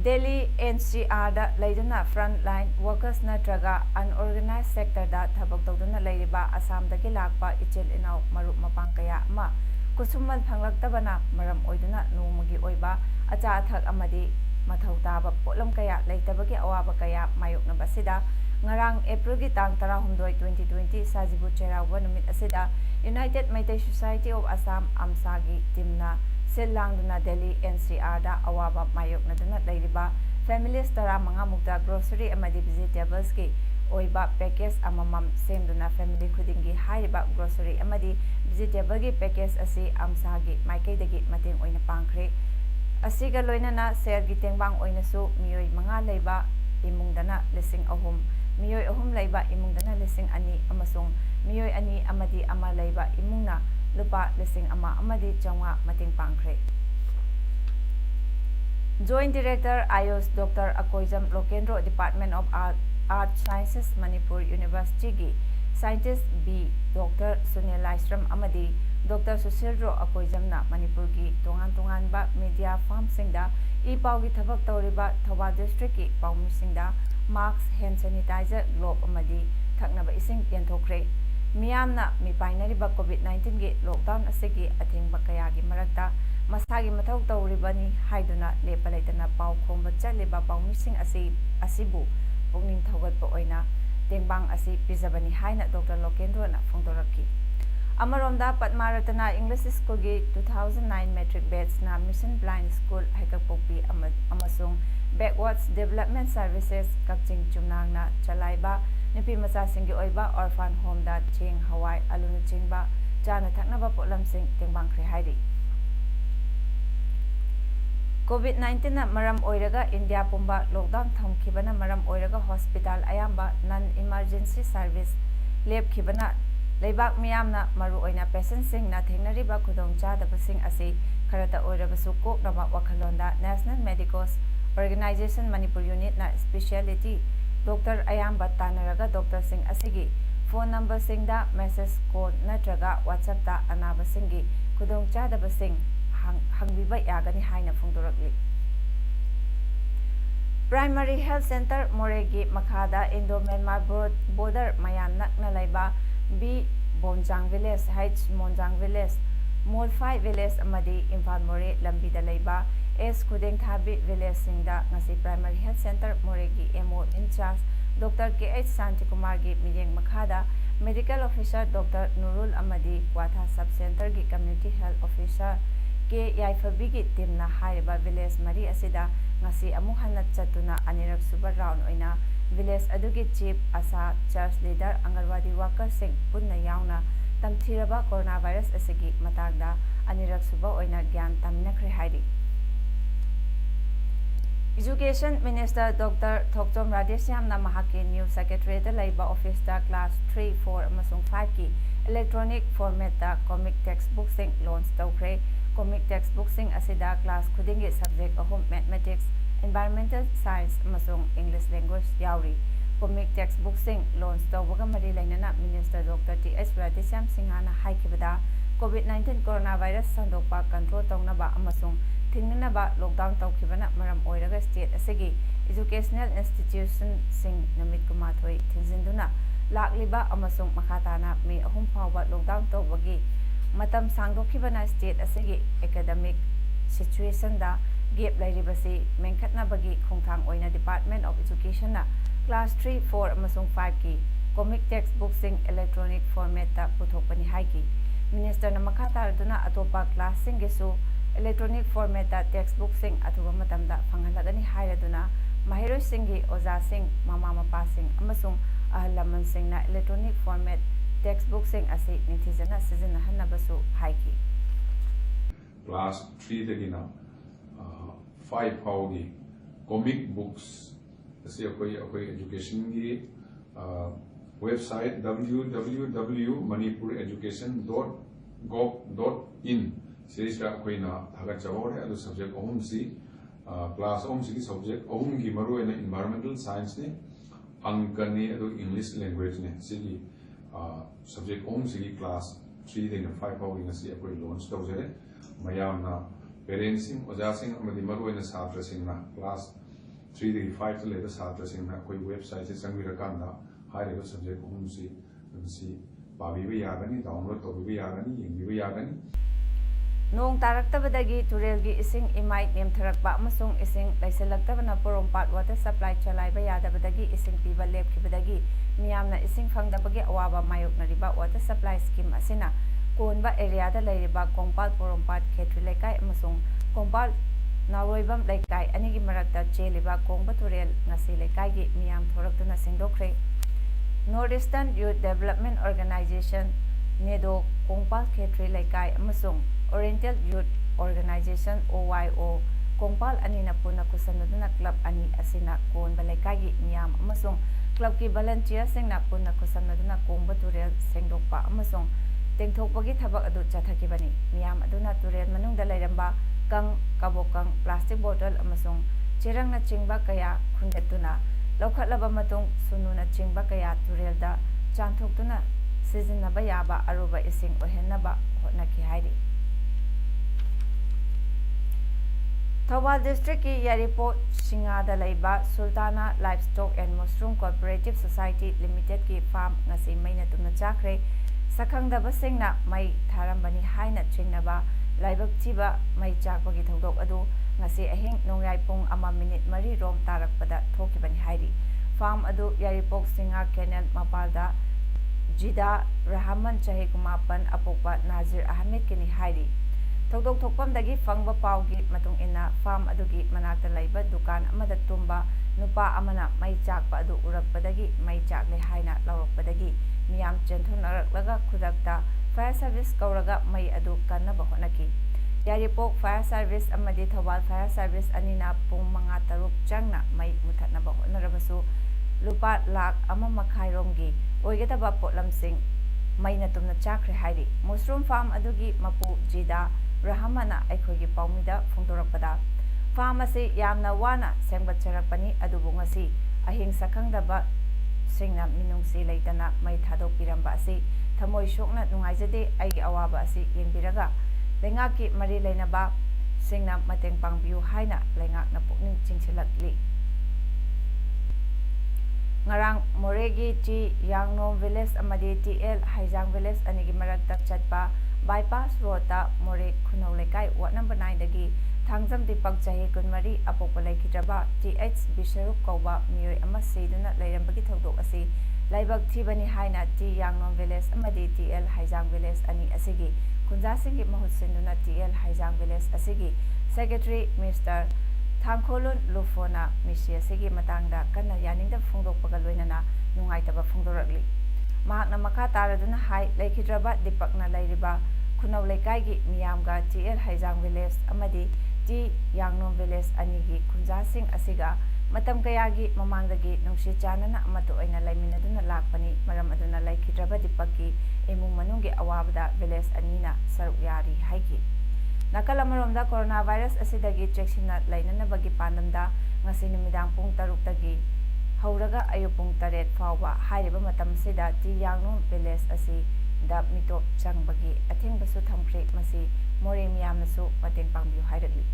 Delhi NCR da leiduna frontline workers natraga unorganized sector da thabak tawduna leiriba Assam dagi lakpa ichil inau marup mapang kaya ama kusumal phanglaktabana maram oiduna nomagi oiba acha athak amadi mathau taba potlam kaya leitabagi awaba kaya mayokna basida ngarang April gi tang 16 2020 sajibu cherawa numit asida United Meitei Society of Assam AMSA gi timna Silangduna Delhi NCR da awaba mayokna duna leiriba families tara manga mukta grocery amadi vegetables ki oiba package amamam semduna family khudingi haiba grocery amadi vegetable gi package asi AMSA gi maikei dagi mating oina pangkhre asiga loinana ser gi tengbang oina su miyoi manga leiba imungdana lising ahum miyoi ahum leiba imungdana lising ani amasung miyoi ani amadi ama leiba imungna lupa lising ama amadi chawnga mating pangkhre. Joint Director Ayush Dr. Akoijam Lokendro Department of Art Sciences Manipur University gi Scientist B Dr. Sunil Laistram amadi Dr. Susilro Akoijam na Manipur gi tongan ba media farm singda ipau gi thabak tawriba Thoba district gi paumi singda mask hand sanitizer globe amadi thaknaba ising yenthokre miyamna mipainariba COVID-19 gi lockdown asigi athengba kaya gi marakta masagi mathau tawribani haiduna lepa leitana pau khomba chaliba paumising asibu pungning thogatpa oina tengbang asi pijabani haina Dr. Lokendro na phongdoraki amaromda Padmaratana English School gi 2009 metric batch na Mission Blind School haikakpopi amasung Backwards Development Services Kakching Chumnang na chalaiba nupi macha singgi oiba orphan home da cheng hawai alunu chingba chana thaknaba potlam sing tengbang khre hairi COVID-19 na maram oiraga India pumba lockdown thamkhibana maram oiraga hospital ayamba non emergency service lep khibana leibak miyamna maru oina patient sing na thengnariba khudong chadaba sing asi kharata oirabasu koknaba wakhalonda National Medical Organization Manipur Unit na speciality Dr. Ayamba Tanaraga Dr. Singh asigi phone ꯅꯝꯕꯔꯁꯤꯡꯗ message call ꯅꯠꯇ꯭ꯔꯒ ꯋꯥꯆꯞꯇ ꯑꯅꯥꯕꯁꯤꯡꯒꯤ ꯈꯨꯗꯣꯡꯆꯥꯗꯕꯁꯤꯡ ꯍꯪꯕꯤꯕ ꯌꯥꯒꯅꯤ ꯍꯥꯏꯅ ꯐꯣꯡꯗꯣꯔꯛꯂꯤ꯫ Primary health centre ꯃꯣꯔꯦꯒꯤ ꯃꯈꯥꯗ ꯏꯟꯗꯣ-ꯃ꯭ꯌꯥꯟꯃꯥꯔ border ꯃꯌꯥ ꯅꯛꯅ ꯂꯩꯕ ꯕꯤ ꯕꯣꯟꯖꯥꯡ ꯚꯤꯂꯦꯖ, ꯍꯩꯆ ꯃꯣꯟꯖꯥꯡ ꯚꯤꯂꯦꯖ, ꯃꯣꯜꯐꯥꯏ ꯚꯤꯂꯦꯖ ꯑꯃꯗꯤ ꯏꯝꯐꯥꯜ ꯃꯣꯔꯦ ꯂꯝꯕꯤꯗ ꯂꯩꯕ ꯑꯦꯁ ꯈꯨꯗꯦꯡꯊꯥꯕꯤ ꯚꯤꯂꯦꯖꯁꯤꯡꯗ ꯉꯁꯤ ꯄ꯭ꯔꯥꯏꯃꯥꯔꯤ ꯍꯦꯜꯊ ꯁꯦꯟꯇꯔ ꯃꯣꯔꯦꯒꯤ ꯑꯦꯝꯑꯣ ꯏꯟꯆꯥꯔꯖ ꯗꯣꯛꯇꯔ ꯀꯦ.ꯑꯩꯆ. ꯁꯥꯟꯇꯤꯀꯨꯃꯥꯔꯒꯤ ꯃꯤꯠꯌꯦꯡ ꯃꯈꯥꯗ ꯃꯦꯗꯤꯀꯦꯜ ꯑꯣꯐꯤꯁꯔ ꯗꯣꯛꯇꯔ ꯅꯨꯔꯨꯜ ꯑꯃꯗꯤ ꯀ꯭ꯋꯥꯊꯥ ꯁꯕ ꯁꯦꯟꯇꯔꯒꯤ ꯀꯝꯃ꯭ꯌꯨꯅꯤꯇꯤ ꯍꯦꯜꯊ ꯑꯣꯐꯤꯁꯔ ꯀꯦ. ꯌꯥꯏꯐꯕꯤꯒꯤ ꯇꯤꯝꯅ ꯍꯥꯏꯔꯤꯕ ꯚꯤꯂꯦꯖ ꯃꯔꯤ ꯑꯁꯤꯗ ꯉꯁꯤ ꯑꯃꯨꯛ ꯍꯟꯅ ꯆꯠꯇꯨꯅ ꯑꯅꯤꯔꯛ ꯁꯨꯕ ꯔꯥꯎꯟ ꯑꯣꯏꯅ ꯚꯤꯂꯦꯖ ꯑꯗꯨꯒꯤ ꯆꯤꯐ, ꯑꯁꯥ, ꯆꯔꯆ ꯂꯤꯗꯔ, ꯑꯪꯒꯟꯋꯥꯗꯤ ꯋꯥꯀꯔꯁꯤꯡ ꯄꯨꯟꯅ ꯌꯥꯎꯅ ꯇꯝꯊꯤꯔꯕ ꯀꯣꯔꯣꯅꯥ ꯚꯥꯏꯔꯁ ꯑꯁꯤꯒꯤ ꯃꯇꯥꯡꯗ ꯑꯅꯤꯔꯛ ꯁꯨꯕ ꯑꯣꯏꯅ ꯒ꯭ꯌꯥꯟ ꯇꯥꯃꯤꯟꯅꯈ꯭ꯔꯦ ꯍꯥꯏꯔꯤ꯫ ꯏꯖꯨꯀꯦꯁꯟ ꯃꯤꯅꯤꯁꯇꯔ ꯗꯣꯛꯇꯔ ꯊꯣꯛꯆꯣꯝ ꯔꯥꯙꯦꯁ꯭ꯌꯥꯝꯅ ꯃꯍꯥꯛꯀꯤ ꯅ꯭ꯌꯨ ꯁꯦꯀ꯭ꯔꯦꯇꯔꯤꯌꯦꯠꯇ ꯂꯩꯕ ꯑꯣꯐꯤꯁꯇ ꯀ꯭ꯂꯥꯁ 3, 4 ꯑꯃꯁꯨꯡ 5ꯀꯤ ꯏꯂꯦꯛꯇ꯭ꯔꯣꯅꯤꯛ ꯐꯣꯔꯃꯦꯠꯇ ꯀꯣꯃꯤꯛ ꯇꯦꯛꯁꯕꯨꯛꯁꯤꯡ ꯂꯣꯟꯆ ꯇꯧꯈ꯭ꯔꯦ꯫ ꯀꯣꯃꯤꯛ ꯇꯦꯛꯁꯕꯨꯛꯁꯤꯡ ꯑꯁꯤꯗ ꯀ꯭ꯂꯥꯁ ꯈꯨꯗꯤꯡꯒꯤ ꯁꯕꯖꯦꯛ 3 ꯃꯦꯊꯃꯦꯇꯤꯛꯁ, ꯏꯟꯚꯥꯏꯔꯟꯃꯦꯟꯇꯦꯜ ꯁꯥꯏꯟꯁ ꯑꯃꯁꯨꯡ ꯏꯪꯂꯤꯁ ꯂꯦꯡꯒ꯭ꯋꯦꯖ ꯌꯥꯎꯔꯤ꯫ ꯀꯣꯃꯤꯛ ꯇꯦꯛꯁꯕꯨꯛꯁꯤꯡ ꯂꯣꯟꯆ ꯇꯧꯕꯒ ꯃꯔꯤ ꯂꯩꯅꯅ ꯃꯤꯅꯤꯁꯇꯔ ꯗꯣꯛꯇꯔ ꯇꯤ.ꯑꯩꯆ. ꯔꯥꯙꯦꯁ꯭ꯌꯥꯝ ꯁꯤꯡꯍꯅ ꯍꯥꯏꯈꯤꯕꯗ ꯀꯣꯚꯤꯗ-19 ꯀꯣꯔꯣꯅꯥ ꯚꯥꯏꯔꯁ ꯁꯟꯗꯣꯛꯄ ꯀꯟꯇ꯭ꯔꯣꯜ ꯇꯧꯅꯕ ꯑꯃꯁꯨꯡ ꯊꯤꯡꯅꯅꯕ ꯂꯣꯛꯗꯥꯎꯟ ꯇꯧꯈꯤꯕꯅ ꯃꯔꯝ ꯑꯣꯏꯔꯒ ꯁ꯭ꯇꯦꯠ ꯑꯁꯤꯒꯤ ꯏꯖꯨꯀꯦꯁꯅꯦꯜ ꯏꯟꯁꯇꯤꯇ꯭ꯌꯨꯁꯟꯁꯤꯡ ꯅꯨꯃꯤꯠ 12 ꯊꯤꯡꯖꯤꯟꯗꯨꯅ ꯂꯥꯛꯂꯤꯕ ꯑꯃꯁꯨꯡ ꯃꯈꯥ ꯇꯥꯅ ꯃꯦ 3 ꯐꯥꯎꯕ ꯂꯣꯛꯗꯥꯎꯟ ꯇꯧꯕꯒꯤ ꯃꯇꯝ ꯁꯥꯡꯗꯣꯛꯈꯤꯕꯅ ꯁ꯭ꯇꯦꯠ ꯑꯁꯤꯒꯤ ꯑꯦꯀꯥꯗꯦꯃꯤꯛ ꯁꯤꯆꯨꯑꯦꯁꯟꯗ ꯒꯦꯞ ꯂꯩꯔꯤꯕꯁꯤ ꯃꯦꯟꯈꯠꯅꯕꯒꯤ ꯈꯣꯡꯊꯥꯡ ꯑꯣꯏꯅ ꯗꯤꯄꯥꯔꯠꯃꯦꯟꯠ ꯑꯣꯐ ꯑꯦꯖꯨꯀꯦꯁꯟꯅ ꯀ꯭ꯂꯥꯁ 3, 4 ꯑꯃꯁꯨꯡ 5ꯀꯤ ꯀꯣꯃꯤꯛ ꯇꯦꯛꯁꯕꯨꯛꯁꯤꯡ ꯏꯂꯦꯛꯇ꯭ꯔꯣꯅꯤꯛ ꯐꯣꯔꯃꯦꯠꯇ ꯄꯨꯊꯣꯛꯄꯅꯤ ꯍꯥꯏꯈꯤ꯫ ꯃꯤꯅꯤꯁꯇꯔꯅ ꯃꯈꯥ ꯇꯥꯔꯗꯨꯅ ꯑꯇꯣꯞꯄ ꯀ꯭ꯂꯥꯁꯁꯤꯡꯒꯤꯁꯨ ꯏꯂꯦꯛꯇ꯭ꯔꯣꯅꯤꯛ ꯐꯣꯔꯃꯦꯠꯇ ꯇꯦꯛꯁꯕꯨꯛꯁꯤꯡ ꯑꯊꯨꯕ ꯃꯇꯝꯗ ꯐꯪꯍꯜꯂꯒꯅꯤ ꯍꯥꯏꯔꯗꯨꯅ ꯃꯍꯩꯔꯣꯏꯁꯤꯡꯒꯤ ꯑꯣꯖꯥꯁꯤꯡ, ꯃꯃꯥ-ꯃꯄꯥꯁꯤꯡ ꯑꯃꯁꯨꯡ ꯑꯍꯜ ꯂꯃꯟꯁꯤꯡꯅ ꯏꯂꯦꯛꯇ꯭ꯔꯣꯅꯤꯛ ꯐꯣꯔꯃꯦꯠ ꯇꯦꯛꯁꯕꯨꯛꯁꯤꯡ ꯑꯁꯤ ꯅꯤꯡꯊꯤꯖꯅ ꯁꯤꯖꯤꯟꯅꯍꯟꯅꯕꯁꯨ ꯍꯥꯏꯈꯤ꯫ क्लास 3 दगिना 5 फाउगी कॉमिक बुक्स असे अखोई एजुकेशन की वेबसाइट www.manipureducation.gov.in सेरिसरा अखोइना थागत जवरे अदु सब्जेक्ट अहुम सी क्लास अहुम सी सब्जेक्ट अहुम की मरुएना एनवायरमेंटल साइंस ने अंक ने अदु इंग्लिश लैंग्वेज ने सिगी सब्जेक्ट अहुम सी क्लास 3 दगिना 5 फाउगी ngasi अखोइ लॉन्च तौजरे मयामना पेरेंट्सिंग ओजासिंग अमदि मरुएना छात्रसिंगना क्लास 3 दगी 5 त लेबा छात्रसिंगना कोई वेबसाइट से संगिरकांदा हाइरेबा सब्जेक्ट अहुमसी ngasi पाबीबा यागनी डाउनलोड तौबीबा यागनी यंगीबा यागनी नोंग तारक्तबदगी तुरेलगी इसिंग इमाई नेमथरक्पा अमसुंग इसिंग लैसलक्तबना पोरोमपाट वाटर सप्लाई चलाइबा यादबदगी इसिंग पीबा लेपखिबदगी मियामना इसिंग फंगदबगी अवाबा मायोकनरिबा वाटर सप्लाई स्कीम असिना कोनबा एरियादा लैरिबा कोंपाल पोरोमपाट खेत्री लेकाई अमसुंग कोंपाल नारोइबम लेकाई अनिगी मरक्ता चेलिबा कोंबा तुरेल ngasi लेकाईगी मियाम थोरक्तुना सिंगदोखरे। North Eastern Youth Development Organisation नेडो कोंपाल खेत्री लेकाई अमसुंग Oriental Youth Organisation OYO Kongpal अनिना पुना कुसनदुना क्लब अनि असिना कोनबा लेकाईगी मियाम अमसुंग क्लब की वॉलंटियर्ससिंगना पुना कुसनदुना कोंबा तुरेल सेंगदोकपा अमसुंग तेंथोकपगी थबक अदु चथकिबनी। मियाम अदुना तुरेल मनुंगदा लैरंबा कंग, कबोकंग, प्लास्टिक बोतल अमसुंग चिरंगना चिंगबा कया खुंगेतुना लौखटलबा मतुंग सुनुना चिंगबा कया तुरेलदा चांथोक्तुना सिजिन्नबा याबा अरुबा इसिंग ओहेन्नबा होटनकी हाइरी। थौबाल डिस्ट्रिक्ट की यारीपोर्ट सिंगादा लैबा Sultana Livestock and Mushroom Cooperative Society Limited की फार्म ngasi मैना तुमना चाखरे सखंगदबसिंगना मई थारंबनी हाइना चिंगनबा लाइबक चिबा मई चाकपगी थौदोक अदु ngasi अहिंग नोंयाई पुंग 1 मिनिट 4 रोम तारकपदा थोकिबनी हाइरी। फार्म अदु यारीपोक सिंगा कैनल मपालदा जिदा रहमान चाहे 9 अपोकपा नाजिर अहमद किनी हाइरी। थौदोक थोकपमदगी फंगबा पाउगी मतुंग इना फार्म अदुगी मनाक्ता लैबा दुकान अमदा तुंबा नुपा अमना मई चाकपा अदु उरकपदगी मई चाकले हाइना लौरकपदगी मियाम चेंथोनरक्लगा खुदक्ता फायर सर्विस कौरगा मई अदु कन्नबा होनकी। यारीपोक फायर सर्विस अमदी थौबाल फायर सर्विस अनिना पुंग 5-6 चंगना मई मुथतनबा होनरबसु लुपा लाख 1.5 रोमगी ओइगदबा पोटलमसिंग मैना तुमना चाखरे हाइरी। मशरूम फार्म अदुगी मपु जिदा रहमाना अखोगी पाउमिदा फोंदोरकपदा फार्म असे यामना वाना सेंगबचरकपनी अदुबु ngasi अहिंग सखंगदबा ꯁꯤꯡꯅ ꯃꯤꯅꯨꯡꯁꯤ ꯂꯩꯇꯅ ꯃꯩ ꯊꯥꯗꯣꯛꯄꯤꯔꯝꯕ ꯑꯁꯤ ꯊꯃꯣꯏ ꯁꯣꯛꯅ ꯅꯨꯡꯉꯥꯏꯖꯗꯦ ꯑꯩꯒꯤ ꯑꯋꯥꯕ ꯑꯁꯤ ꯌꯦꯡꯕꯤꯔꯒ ꯂꯩꯉꯥꯛꯀꯤ ꯃꯔꯤ ꯂꯩꯅꯕ ꯁꯤꯡꯅ ꯃꯇꯦꯡ ꯄꯥꯡꯕꯤꯌꯨ ꯍꯥꯏꯅ ꯂꯩꯉꯥꯛꯅ ꯄꯨꯛꯅꯤꯡ ꯆꯤꯡꯁꯤꯜꯂꯛꯂꯤ꯫ ꯉꯔꯥꯡ ꯃꯣꯔꯦꯒꯤ ꯇꯤ ꯌꯥꯡꯅꯣꯝ ꯚꯤꯂꯦꯖ ꯑꯃꯗꯤ ꯇꯤ.ꯑꯦꯜ. ꯍꯩꯖꯥꯡ ꯚꯤꯂꯦꯖ ꯑꯅꯤꯒꯤ ꯃꯔꯛꯇ ꯆꯠꯄ ꯕꯥꯏꯄꯥꯁ ꯔꯣꯗꯇ ꯃꯣꯔꯦ ꯈꯨꯅꯧ ꯂꯩꯀꯥꯏ ꯋꯥꯔꯗ ꯅꯝꯕꯔ 9ꯗꯒꯤ ꯊꯥꯡꯖꯝ ꯗꯤꯄꯛ ꯆꯍꯤ 24 ꯑꯄꯣꯛꯄ ꯂꯩꯈꯤꯗ꯭ꯔꯕ ꯇꯤ.ꯑꯩꯆ. ꯕꯤꯁꯔꯨꯞ ꯀꯧꯕ ꯃꯤꯑꯣꯏ ꯑꯃ ꯁꯤꯗꯨꯅ ꯂꯩꯔꯝꯕꯒꯤ ꯊꯧꯗꯣꯛ ꯑꯁꯤ ꯂꯥꯏꯕꯛ ꯊꯤꯕꯅꯤ ꯍꯥꯏꯅ ꯇꯤ ꯌꯥꯡꯅꯣꯝ ꯚꯤꯂꯦꯖ ꯑꯃꯗꯤ ꯇꯤ.ꯑꯦꯜ. ꯍꯩꯖꯥꯡ ꯚꯤꯂꯦꯖ ꯑꯅꯤ ꯑꯁꯤꯒꯤ ꯈꯨꯟꯖꯥꯁꯤꯡꯒꯤ ꯃꯍꯨꯠ ꯁꯤꯟꯗꯨꯅ ꯇꯤ.ꯑꯦꯜ. ꯍꯩꯖꯥꯡ ꯚꯤꯂꯦꯖ ꯑꯁꯤꯒꯤ ꯁꯦꯀ꯭ꯔꯦꯇꯔꯤ ꯃꯤꯁꯇꯔ ꯊꯥꯡꯈꯣꯂꯨꯟ ꯂꯨꯐꯣꯅ ꯃꯤꯁꯤ ꯑꯁꯤꯒꯤ ꯃꯇꯥꯡꯗ ꯀꯟꯅ ꯌꯥꯅꯤꯡꯗꯕ ꯐꯣꯡꯗꯣꯛꯄꯒ ꯂꯣꯏꯅꯅ ꯅꯨꯡꯉꯥꯏꯇꯕ ꯐꯣꯡꯗꯣꯔꯛꯂꯤ꯫ ꯃꯍꯥꯛꯅ ꯃꯈꯥ ꯇꯥꯔꯗꯨꯅ ꯍꯥꯏ ꯂꯩꯈꯤꯗ꯭ꯔꯕ ꯗꯤꯄꯛꯅ ꯂꯩꯔꯤꯕ ꯈꯨꯅꯧ ꯂꯩꯀꯥꯏꯒꯤ ꯃꯤꯌꯥꯝꯒ ꯇꯤ.ꯑꯦꯜ. ꯍꯩꯖꯥꯡ ꯚꯤꯂꯦꯖ ꯑꯃꯗꯤ ꯇꯤ ꯌꯥꯡꯅꯣꯝ ꯚꯤꯂꯦꯖ ꯑꯅꯤꯒꯤ ꯈꯨꯟꯖꯥꯁꯤꯡ ꯑꯁꯤꯒ ꯃꯇꯝ ꯀꯌꯥꯒꯤ ꯃꯃꯥꯡꯗꯒꯤ ꯅꯨꯡꯁꯤ ꯆꯥꯟꯅꯅ ꯑꯃꯠꯇ ꯑꯣꯏꯅ ꯂꯩꯃꯤꯟꯅꯗꯨꯅ ꯂꯥꯛꯄꯅꯤ꯫ ꯃꯔꯝ ꯑꯗꯨꯅ ꯂꯩꯈꯤꯗ꯭ꯔꯕ ꯗꯤꯄꯛꯀꯤ ꯏꯃꯨꯡ ꯃꯅꯨꯡꯒꯤ ꯑꯋꯥꯕꯗ ꯚꯤꯂꯦꯖ ꯑꯅꯤꯅ ꯁꯔꯨꯛ ꯌꯥꯔꯤ ꯍꯥꯏꯈꯤ꯫ ꯅꯥꯀꯜ ꯑꯃꯔꯣꯝꯗ ꯀꯣꯔꯣꯅꯥ ꯚꯥꯏꯔꯁ ꯑꯁꯤꯗꯒꯤ ꯆꯦꯛꯁꯤꯟꯅ ꯂꯩꯅꯅꯕꯒꯤ ꯄꯥꯟꯗꯝꯗ ꯉꯁꯤ ꯅꯨꯃꯤꯗꯥꯡ ꯄꯨꯡ 6ꯇꯒꯤ ꯍꯧꯔꯒ ꯑꯌꯨꯛ ꯄꯨꯡ 8 ꯐꯥꯎꯕ ꯍꯥꯏꯔꯤꯕ ꯃꯇꯝꯁꯤꯗ ꯇꯤ ꯌꯥꯡꯅꯣꯝ ꯚꯤꯂꯦꯖ ꯑꯁꯤꯗ ꯃꯤꯇꯣꯞ ꯆꯪꯕꯒꯤ ꯑꯊꯤꯡꯕꯁꯨ ꯊꯝꯈ꯭ꯔꯦ꯫ ꯃꯁꯤ ꯃꯣꯔꯦ ꯃꯤꯌꯥꯝꯅꯁꯨ ꯃꯇꯦꯡ ꯄꯥꯡꯕꯤꯌꯨ ꯍꯥꯏꯔꯛꯂꯤ꯫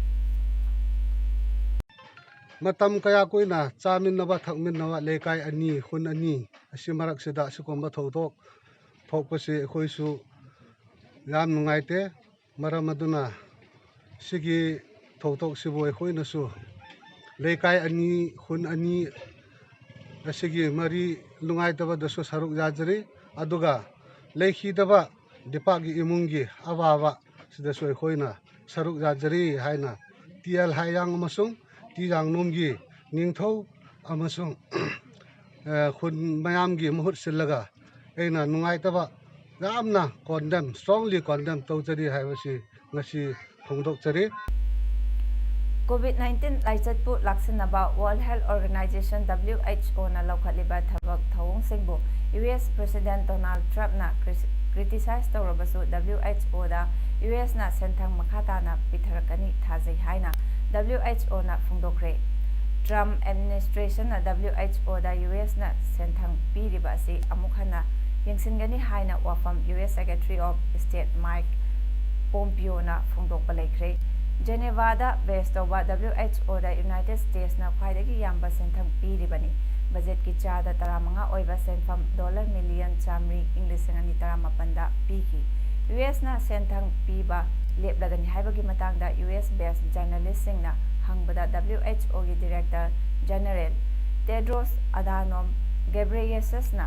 ꯃꯇꯝ ꯀꯌꯥ ꯀꯨꯏꯅ ꯆꯥꯃꯤꯟꯅꯕ ꯊꯛꯃꯤꯟꯅꯕ ꯂꯩꯀꯥꯏ ꯑꯅꯤ ꯈꯨꯟ ꯑꯅꯤ ꯑꯁꯤ ꯃꯔꯛꯁꯤꯗ ꯑꯁꯤꯒꯨꯝꯕ ꯊꯧꯗꯣꯛ ꯊꯣꯛꯄꯁꯤ ꯑꯩꯈꯣꯏꯁꯨ ꯌꯥꯝ ꯅꯨꯡꯉꯥꯏꯇꯦ꯫ ꯃꯔꯝ ꯑꯗꯨꯅ ꯁꯤꯒꯤ ꯊꯧꯗꯣꯛꯁꯤꯕꯨ ꯑꯩꯈꯣꯏꯅꯁꯨ ꯂꯩꯀꯥꯏ ꯑꯅꯤ ꯈꯨꯟ ꯑꯅꯤ ꯑꯁꯤꯒꯤ ꯃꯔꯤ ꯅꯨꯡꯉꯥꯏꯇꯕꯗꯁꯨ ꯁꯔꯨꯛ ꯌꯥꯖꯔꯤ꯫ ꯑꯗꯨꯒ ꯂꯩꯈꯤꯗꯕ ꯗꯤꯄꯛꯀꯤ ꯏꯃꯨꯡꯒꯤ ꯑꯋꯥꯕ ꯁꯤꯗꯁꯨ ꯑꯩꯈꯣꯏꯅ ꯁꯔꯨꯛ ꯌꯥꯖꯔꯤ ꯍꯥꯏꯅ ꯇꯤ.ꯑꯦꯜ. ꯍꯩꯖꯥꯡ ꯑꯃꯁꯨꯡ ꯇꯤ ꯌꯥꯡꯅꯣꯝꯒꯤ ꯅꯤꯡꯊꯧ ꯑꯃꯁꯨꯡ ꯈꯨꯟ ꯃꯌꯥꯝꯒꯤ ꯃꯍꯨꯠ ꯁꯤꯜꯂꯒ ꯑꯩꯅ ꯅꯨꯡꯉꯥꯏꯇꯕ ꯌꯥꯝꯅ ꯁꯇ꯭ꯔꯣꯡꯂꯤ ꯀꯣꯟꯗꯦꯝ ꯇꯧꯖꯔꯤ ꯍꯥꯏꯕꯁꯤ ꯉꯁꯤ ꯐꯣꯡꯗꯣꯛꯆꯔꯤ꯫ ꯀꯣꯚꯤꯗ-19 ꯂꯥꯏꯆꯠꯄꯨ ꯂꯥꯛꯁꯤꯟꯅꯕ ꯋꯥꯔꯜꯗ ꯍꯦꯜꯊ ꯑꯣꯔꯒꯅꯥꯏꯖꯦꯁꯟ (WHO)ꯅ ꯂꯧꯈꯠꯂꯤꯕ ꯊꯕꯛ ꯊꯧꯑꯣꯡꯁꯤꯡꯕꯨ ꯌꯨ.ꯑꯦꯁ. ꯄ꯭ꯔꯦꯁꯤꯗꯦꯟꯠ ꯗꯣꯅꯥꯜꯗ ꯇ꯭ꯔꯝꯞꯅ ꯀ꯭ꯔꯤꯇꯤꯁꯥꯏꯖ ꯇꯧꯔꯕꯁꯨ WHO.ꯗ ꯌꯨ.ꯑꯦꯁ.ꯅ ꯁꯦꯟꯊꯪ ꯃꯈꯥ ꯇꯥꯅ ꯄꯤꯊꯔꯛꯀꯅꯤ ꯊꯥꯖꯩ ꯍꯥꯏꯅ WHO.ꯅ ꯐꯣꯡꯗꯣꯛꯈ꯭ꯔꯦ꯫ ꯇ꯭ꯔꯝꯞ ꯑꯦꯗꯃꯤꯅꯤꯁꯇ꯭ꯔꯦꯁꯟꯅ WHO.ꯗ ꯌꯨ.ꯑꯦꯁ.ꯅ ꯁꯦꯟꯊꯪ ꯄꯤꯔꯤꯕ ꯑꯁꯤ ꯑꯃꯨꯛ ꯍꯟꯅ ꯌꯦꯡꯁꯤꯟꯒꯅꯤ ꯍꯥꯏꯅ ꯋꯥꯐꯝ US. Secretary of state mic ꯄꯣꯝꯄꯤꯑꯣꯅ ꯐꯣꯡꯗꯣꯛꯄ ꯂꯩꯈ꯭ꯔꯦ꯫ ꯖꯦꯅꯦꯚꯥꯗ ꯕꯦꯖ ꯇꯧꯕ WHO.ꯗ ꯌꯨꯅꯥꯏꯇꯦꯗ ꯁ꯭ꯇꯦꯠꯁꯅ ꯈ꯭ꯋꯥꯏꯗꯒꯤ ꯌꯥꯝꯕ ꯁꯦꯟꯊꯪ ꯄꯤꯔꯤꯕꯅꯤ꯫ ꯕꯖꯦꯠꯀꯤ ꯆꯥꯗ 15 ꯑꯣꯏꯕ ꯁꯦꯟꯐꯝ $1 ꯃꯤꯂꯤꯌꯟ 2017ꯗ ꯄꯤꯈꯤ꯫ ꯌꯨ.ꯑꯦꯁ.ꯅ ꯁꯦꯟꯊꯪ ꯄꯤꯕ ꯂꯦꯞꯂꯒꯅꯤ ꯍꯥꯏꯕꯒꯤ ꯃꯇꯥꯡꯗ ꯌꯨ.ꯑꯦꯁ. ꯕꯦꯖ ꯖꯔꯅꯦꯂꯤꯁꯁꯤꯡꯅ ꯍꯪꯕꯗ WHO.ꯒꯤ ꯗꯤꯔꯦꯛꯇꯔ ꯖꯦꯅꯔꯦꯜ ꯇꯦꯗ꯭ꯔꯣꯁ ꯑꯗꯥꯅꯣꯝ ꯘꯦꯕ꯭ꯔꯦꯌꯦꯁꯁꯅ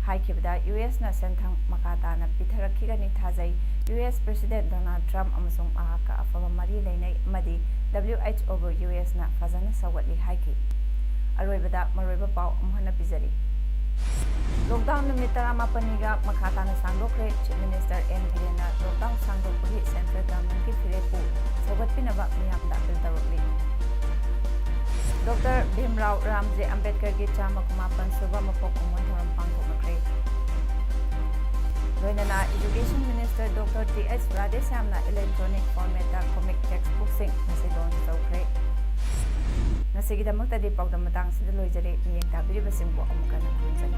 ꯍꯥꯏꯈꯤꯕꯗ ꯌꯨ.ꯑꯦꯁ.ꯅ ꯁꯦꯟꯊꯪ ꯃꯈꯥ ꯇꯥꯅ ꯄꯤꯊꯔꯛꯈꯤꯒꯅꯤ ꯊꯥꯖꯩ꯫ ꯌꯨ.ꯑꯦꯁ. ꯄ꯭ꯔꯦꯁꯤꯗꯦꯟꯠ ꯗꯣꯅꯥꯜꯗ ꯇ꯭ꯔꯝꯞ ꯑꯃꯁꯨꯡ ꯃꯍꯥꯛꯀ ꯑꯐꯕ ꯃꯔꯤ ꯂꯩꯅꯩ ꯑꯃꯗꯤ WHO.ꯕꯨ ꯌꯨ.ꯑꯦꯁ.ꯅ ꯐꯖꯅ ꯁꯧꯒꯠꯂꯤ ꯍꯥꯏꯈꯤ꯫ ꯑꯔꯣꯏꯕꯗ ꯃꯔꯨꯑꯣꯏꯕ ꯄꯥꯎ ꯑꯃꯨꯛ ꯍꯟꯅ ꯄꯤꯖꯔꯤ꯫ ꯂꯣꯛꯗꯥꯎꯟ ꯅꯨꯃꯤꯠ 15ꯅꯤꯒ ꯃꯈꯥ ꯇꯥꯅ ꯁꯥꯡꯗꯣꯛꯈ꯭ꯔꯦ꯫ Chief minister N. ꯕꯤꯔꯦꯟꯅ ꯂꯣꯛꯗꯥꯎꯟ ꯁꯥꯡꯗꯣꯛꯄꯒꯤ ꯁꯦꯟꯇ꯭ꯔꯦꯜ ꯒꯚꯔꯟꯃꯦꯟꯠꯀꯤ ꯐꯤꯔꯦꯞꯄꯨ ꯁꯧꯒꯠꯄꯤꯅꯕ ꯃꯤꯌꯥꯝꯗ ꯑꯄꯤꯜ ꯇꯧꯔꯛꯂꯤ꯫ ꯗꯣꯛꯇꯔ ꯚꯤꯝꯔꯥꯎ ꯔꯥꯝꯖꯦ ꯑꯝꯕꯦꯗꯀꯔꯒꯤ 119 ꯁꯨꯕ ꯃꯄꯣꯛ ꯀꯨꯝꯑꯣꯟ ꯊꯧꯔꯝ ꯄꯥꯡꯊꯣꯛꯅꯈ꯭ꯔꯦ꯫ ꯂꯣꯏꯅꯅ ꯏꯗꯨꯀꯦꯁꯟ ꯃꯤꯅꯤꯁꯇꯔ ꯗꯣꯛꯇꯔ ꯇꯤ.ꯑꯩꯆ. ꯔꯥꯙꯦꯁ꯭ꯌꯥꯝꯅ ꯏꯂꯦꯛꯇ꯭ꯔꯣꯅꯤꯛ ꯐꯣꯔꯃꯦꯠꯇ ꯀꯣꯃꯤꯛ ꯇꯦꯛꯁꯠꯕꯨꯛꯁꯤꯡ ꯉꯁꯤ ꯂꯣꯟꯆ ꯇꯧꯈ꯭ꯔꯦ꯫ ꯉꯁꯤꯒꯤꯗꯃꯛꯇꯗꯤ ꯄꯥꯎꯗꯝ ꯃꯇꯥꯡꯁꯤꯗ ꯂꯣꯏꯖꯔꯦ꯫ ꯃꯤꯠꯌꯦꯡ ꯇꯥꯕꯤꯔꯤꯕꯁꯤꯡꯕꯨ ꯑꯃꯨꯛ ꯍꯟꯅ ꯈꯨꯔꯨꯝꯖꯔꯤ꯫